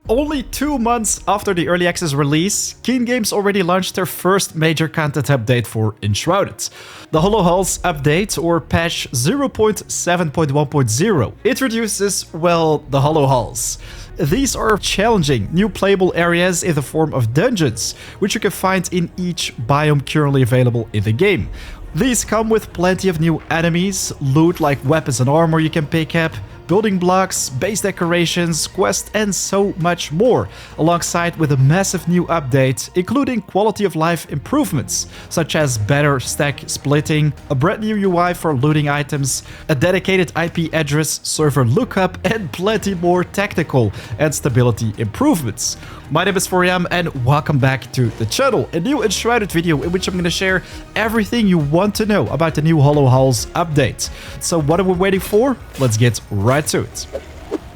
Only 2 months after the early access release, Keen Games already launched their first major content update for Enshrouded. The Hollow Halls update, or patch 0.7.1.0, introduces, well, the Hollow Halls. These are challenging new playable areas in the form of dungeons, which you can find in each biome currently available in the game. These come with plenty of new enemies, loot like weapons and armor you can pick up, building blocks, base decorations, quests, and so much more, alongside with a massive new update, including quality of life improvements, such as better stack splitting, a brand new UI for looting items, a dedicated IP address server lookup, and plenty more technical and stability improvements. My name is Foriam, and welcome back to the channel, a new Enshrouded video in which I'm going to share everything you want to know about the new Hollow Halls update. So what are we waiting for? Let's get right to it.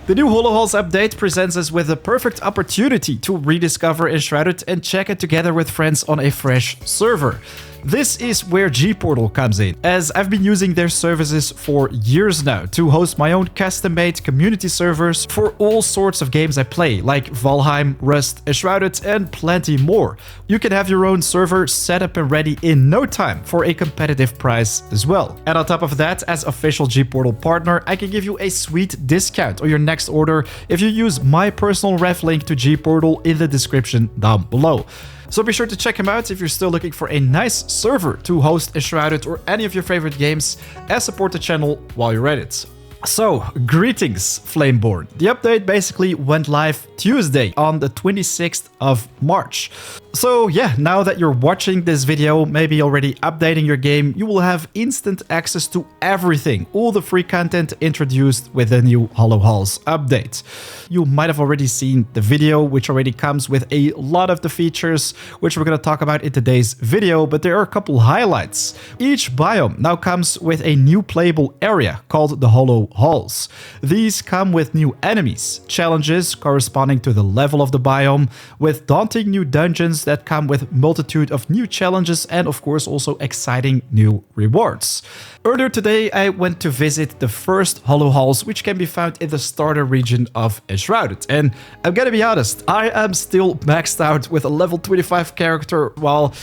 The new Hollow Halls update presents us with a perfect opportunity to rediscover Enshrouded and check it together with friends on a fresh server. This is where GPortal comes in, as I've been using their services for years now to host my own custom-made community servers for all sorts of games I play, like Valheim, Rust, Enshrouded, and plenty more. You can have your own server set up and ready in no time for a competitive price as well. And on top of that, as official GPortal partner, I can give you a sweet discount on your next order if you use my personal ref link to GPortal in the description down below. So be sure to check him out if you're still looking for a nice server to host Enshrouded or any of your favorite games, and support the channel while you're at it. So, greetings, Flameborn. The update basically went live Tuesday on the 26th of March. So yeah, now that you're watching this video, maybe already updating your game, you will have instant access to everything, all the free content introduced with the new Hollow Halls update. You might have already seen the video, which already comes with a lot of the features, which we're going to talk about in today's video, but there are a couple highlights. Each biome now comes with a new playable area called the Hollow Halls. These come with new enemies, challenges corresponding to the level of the biome, with daunting new dungeons that come with multitude of new challenges and of course also exciting new rewards. Earlier today I went to visit the first Hollow Halls, which can be found in the starter region of Enshrouded, and I'm gonna be honest, I am still maxed out with a level 25 character, while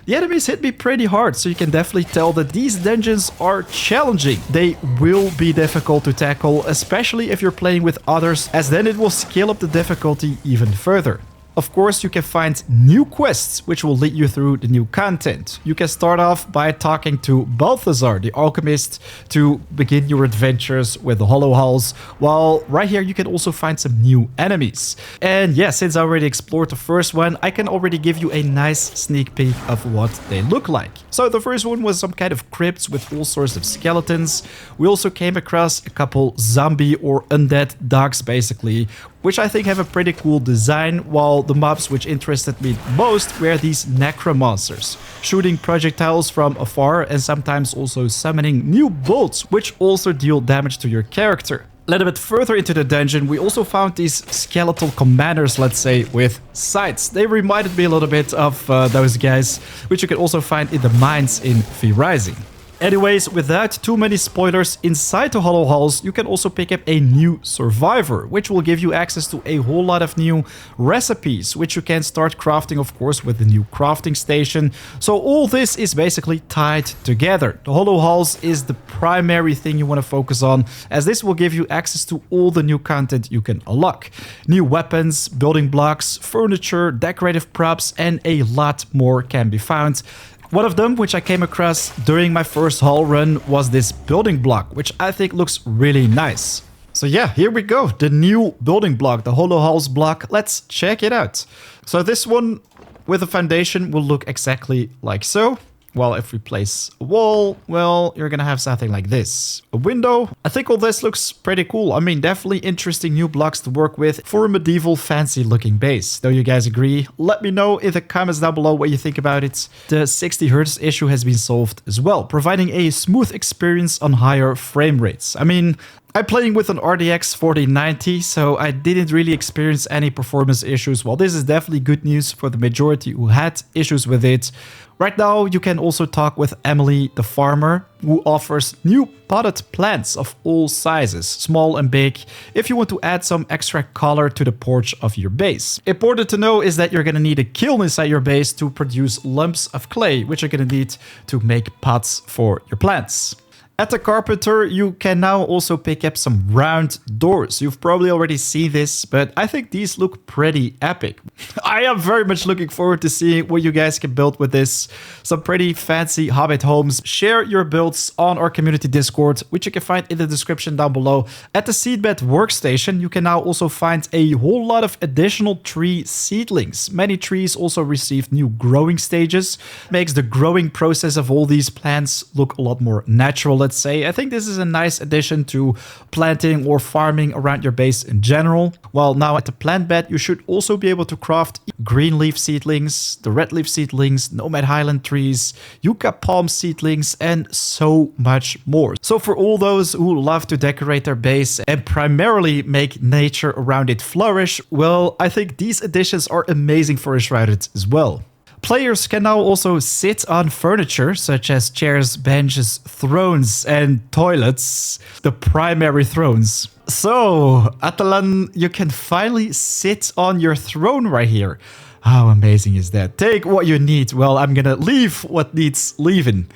the enemies hit me pretty hard, so you can definitely tell that these dungeons are challenging. They will be difficult to tackle, especially if you're playing with others, as then it will scale up the difficulty even further. Of course, you can find new quests which will lead you through the new content. You can start off by talking to Balthazar, the alchemist, to begin your adventures with the Hollow Halls, while right here you can also find some new enemies. And yeah, since I already explored the first one, I can already give you a nice sneak peek of what they look like. So the first one was some kind of crypts with all sorts of skeletons. We also came across a couple zombie or undead dogs basically, which I think have a pretty cool design, while the mobs which interested me most were these necromancers, shooting projectiles from afar and sometimes also summoning new bolts, which also deal damage to your character. A little bit further into the dungeon, we also found these skeletal commanders, let's say, with scythes. They reminded me a little bit of those guys, which you can also find in the mines in V Rising. Anyways, without too many spoilers, inside the Hollow Halls, you can also pick up a new survivor, which will give you access to a whole lot of new recipes, which you can start crafting, of course, with the new crafting station. So all this is basically tied together. The Hollow Halls is the primary thing you want to focus on, as this will give you access to all the new content you can unlock. New weapons, building blocks, furniture, decorative props, and a lot more can be found. One of them, which I came across during my first haul run, was this building block, which I think looks really nice. So yeah, here we go, the new building block, the Hollow Halls block. Let's check it out. So this one with a foundation will look exactly like so. Well, if we place a wall, well, you're gonna have something like this. A window. I think all this looks pretty cool. I mean, definitely interesting new blocks to work with for a medieval fancy looking base. Don't you guys agree? Let me know in the comments down below what you think about it. The 60 Hz issue has been solved as well, providing a smooth experience on higher frame rates. I mean, I'm playing with an RTX 4090, so I didn't really experience any performance issues. Well, this is definitely good news for the majority who had issues with it. Right now, you can also talk with Emily the farmer, who offers new potted plants of all sizes, small and big, if you want to add some extra color to the porch of your base. Important to know is that you're going to need a kiln inside your base to produce lumps of clay, which you're going to need to make pots for your plants. At the carpenter, you can now also pick up some round doors. You've probably already seen this, but I think these look pretty epic. I am very much looking forward to seeing what you guys can build with this. Some pretty fancy Hobbit homes. Share your builds on our community Discord, which you can find in the description down below. At the seedbed workstation, you can now also find a whole lot of additional tree seedlings. Many trees also received new growing stages. Makes the growing process of all these plants look a lot more natural, let's say. I think this is a nice addition to planting or farming around your base in general. While now at the plant bed, you should also be able to craft green leaf seedlings, the red leaf seedlings, nomad highland trees, yucca palm seedlings, and so much more. So for all those who love to decorate their base and primarily make nature around it flourish, well, I think these additions are amazing for Enshrouded as well. Players can now also sit on furniture such as chairs, benches, thrones, and toilets, the primary thrones. So, Atalan, you can finally sit on your throne right here. How amazing is that? Take what you need. Well, I'm gonna leave what needs leaving.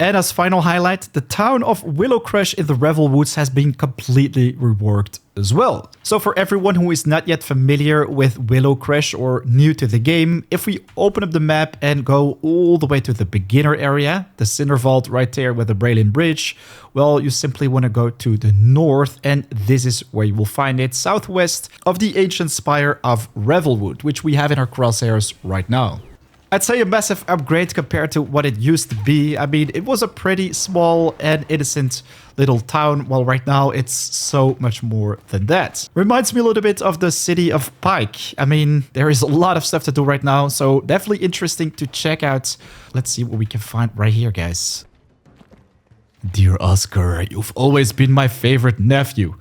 And as final highlight, the town of Willowcrush in the Revel Woods has been completely reworked as well. So for everyone who is not yet familiar with Willowcrush or new to the game, if we open up the map and go all the way to the beginner area, the Cinder Vault right there with the Braylin Bridge, well, you simply want to go to the north, and this is where you will find it, southwest of the ancient spire of Revelwood, which we have in our crosshairs right now. I'd say a massive upgrade compared to what it used to be. I mean, it was a pretty small and innocent little town, while right now it's so much more than that. Reminds me a little bit of the city of Pike. I mean, there is a lot of stuff to do right now, so definitely interesting to check out. Let's see what we can find right here, guys. Dear Oscar, you've always been my favorite nephew.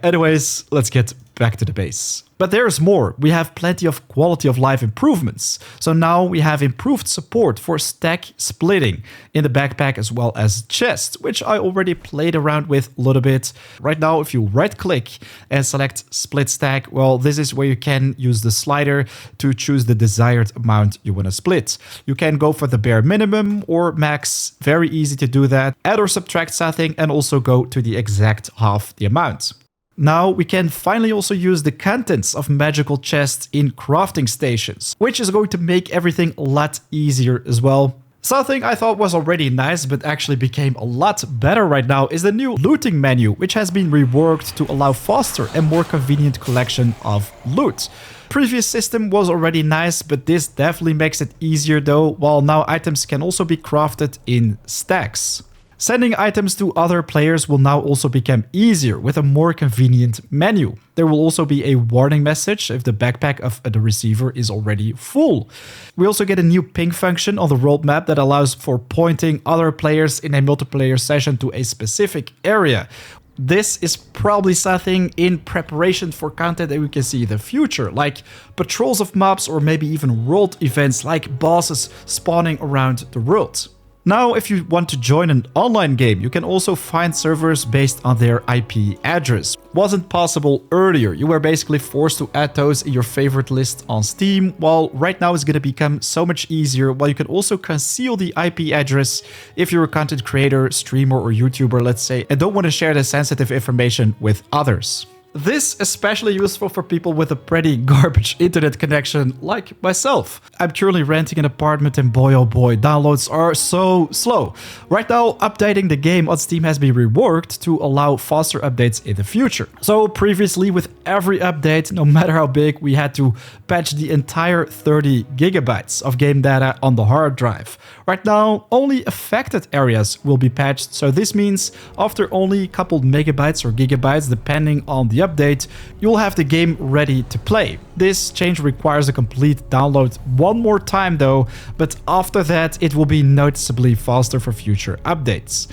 Anyways, let's get back to the base. But there's more. We have plenty of quality of life improvements. So now we have improved support for stack splitting in the backpack as well as chest, which I already played around with a little bit. Right now, if you right click and select split stack, well, this is where you can use the slider to choose the desired amount you want to split. You can go for the bare minimum or max. Very easy to do that. Add or subtract something and also go to the exact half the amount. Now we can finally also use the contents of magical chests in crafting stations, which is going to make everything a lot easier as well. Something I thought was already nice but actually became a lot better right now is the new looting menu, which has been reworked to allow faster and more convenient collection of loot. Previous system was already nice, but this definitely makes it easier though, while now items can also be crafted in stacks. Sending items to other players will now also become easier with a more convenient menu. There will also be a warning message if the backpack of the receiver is already full. We also get a new ping function on the world map that allows for pointing other players in a multiplayer session to a specific area. This is probably something in preparation for content that we can see in the future, like patrols of mobs or maybe even world events like bosses spawning around the world. Now, if you want to join an online game, you can also find servers based on their IP address. Wasn't possible earlier. You were basically forced to add those in your favorite list on Steam, while right now it's going to become so much easier, while you can also conceal the IP address if you're a content creator, streamer, or YouTuber, let's say, and don't want to share the sensitive information with others. This especially useful for people with a pretty garbage internet connection like myself. I'm currently renting an apartment and boy oh boy, downloads are so slow. Right now, updating the game on Steam has been reworked to allow faster updates in the future. So previously with every update, no matter how big, we had to patch the entire 30 gigabytes of game data on the hard drive. Right now, only affected areas will be patched, so this means after only a couple megabytes or gigabytes, depending on the update, you'll have the game ready to play. This change requires a complete download one more time though, but after that it will be noticeably faster for future updates.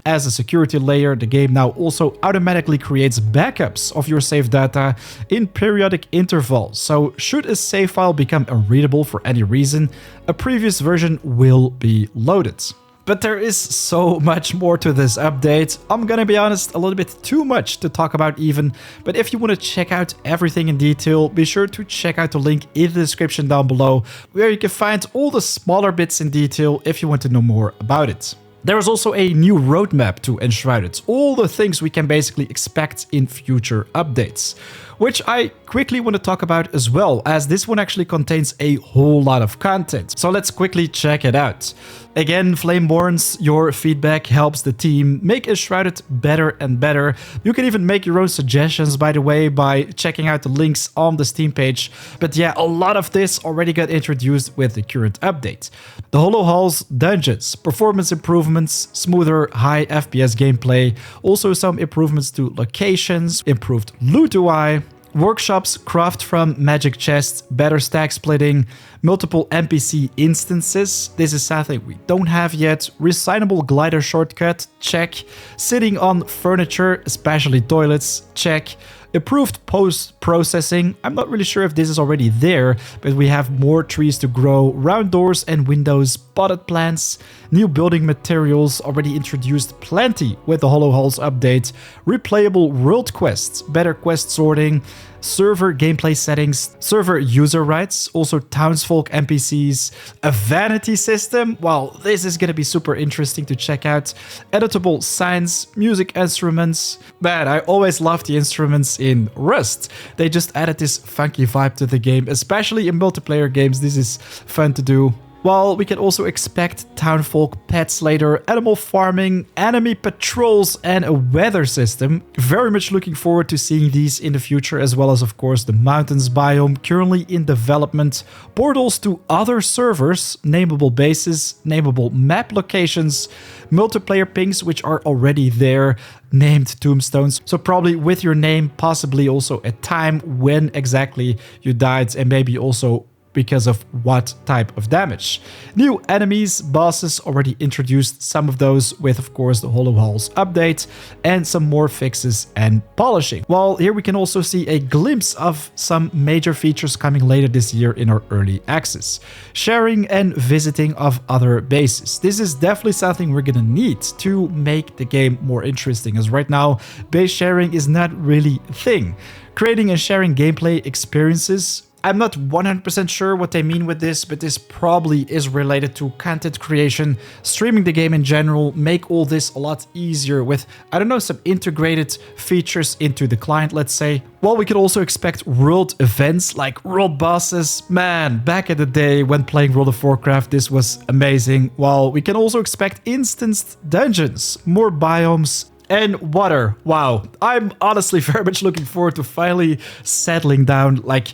as a security layer, the game now also automatically creates backups of your save data in periodic intervals. So should a save file become unreadable for any reason, a previous version will be loaded. But there is so much more to this update. I'm gonna be honest, a little bit too much to talk about even. But if you want to check out everything in detail, be sure to check out the link in the description down below, where you can find all the smaller bits in detail if you want to know more about it. There is also a new roadmap to Enshrouded, all the things we can basically expect in future updates, which I quickly want to talk about as well, as this one actually contains a whole lot of content. So let's quickly check it out. Again, Flameborns, your feedback helps the team make Enshrouded better and better. You can even make your own suggestions, by the way, by checking out the links on the Steam page. But yeah, a lot of this already got introduced with the current update. The Hollow Halls dungeons, performance improvements, smoother high FPS gameplay, also some improvements to locations, improved loot UI, workshops craft from magic chests, better stack splitting, multiple NPC instances. This is something we don't have yet. Resignable glider shortcut, check. Sitting on furniture, especially toilets, check. Improved post-processing. I'm not really sure if this is already there, but we have more trees to grow, round doors and windows, potted plants, new building materials already introduced plenty with the Hollow Halls update, replayable world quests, better quest sorting, server gameplay settings, server user rights, also townsfolk NPCs, a vanity system. Wow, this is going to be super interesting to check out. Editable signs, music instruments. Man, I always loved the instruments in Rust. They just added this funky vibe to the game, especially in multiplayer games. This is fun to do. While we can also expect townfolk pets later, animal farming, enemy patrols, and a weather system. Very much looking forward to seeing these in the future, as well as, of course, the mountains biome currently in development, portals to other servers, nameable bases, nameable map locations, multiplayer pings, which are already there, named tombstones. So probably with your name, possibly also a time when exactly you died, and maybe also because of what type of damage. New enemies, bosses, already introduced some of those with, of course, the Hollow Halls update, and some more fixes and polishing. While here we can also see a glimpse of some major features coming later this year in our early access. Sharing and visiting of other bases. This is definitely something we're gonna need to make the game more interesting, as right now, base sharing is not really a thing. Creating and sharing gameplay experiences. I'm not 100% sure what they mean with this, but this probably is related to content creation, streaming the game in general, make all this a lot easier with, I don't know, some integrated features into the client, let's say. Well, we could also expect world events like world bosses. Man, back in the day when playing World of Warcraft, this was amazing. While we can also expect instanced dungeons, more biomes, and water. Wow, I'm honestly very much looking forward to finally settling down, like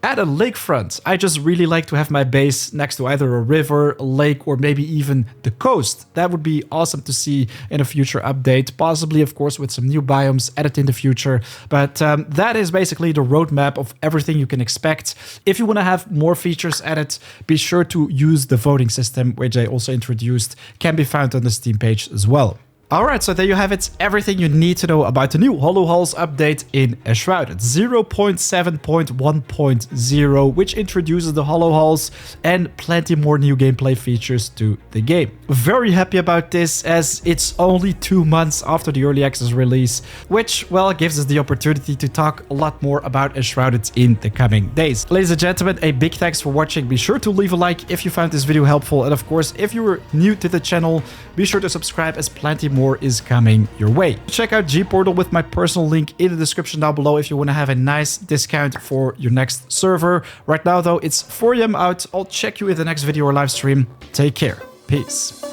at a lakefront. I just really like to have my base next to either a river, a lake, or maybe even the coast. That would be awesome to see in a future update, possibly, of course, with some new biomes added in the future. But that is basically the roadmap of everything you can expect. If you want to have more features added, be sure to use the voting system, which I also introduced, can be found on the Steam page as well. Alright, so there you have it, everything you need to know about the new Hollow Halls update in Enshrouded 0.7.1.0, which introduces the Hollow Halls and plenty more new gameplay features to the game. Very happy about this, as it's only 2 months after the early access release, which, well, gives us the opportunity to talk a lot more about Enshrouded in the coming days. Ladies and gentlemen, a big thanks for watching. Be sure to leave a like if you found this video helpful, and of course, if you were new to the channel, be sure to subscribe, as plenty more is coming your way. Check out GPortal with my personal link in the description down below if you want to have a nice discount for your next server. Right now though, it's 4 AM out. I'll check you in the next video or live stream. Take care. Peace.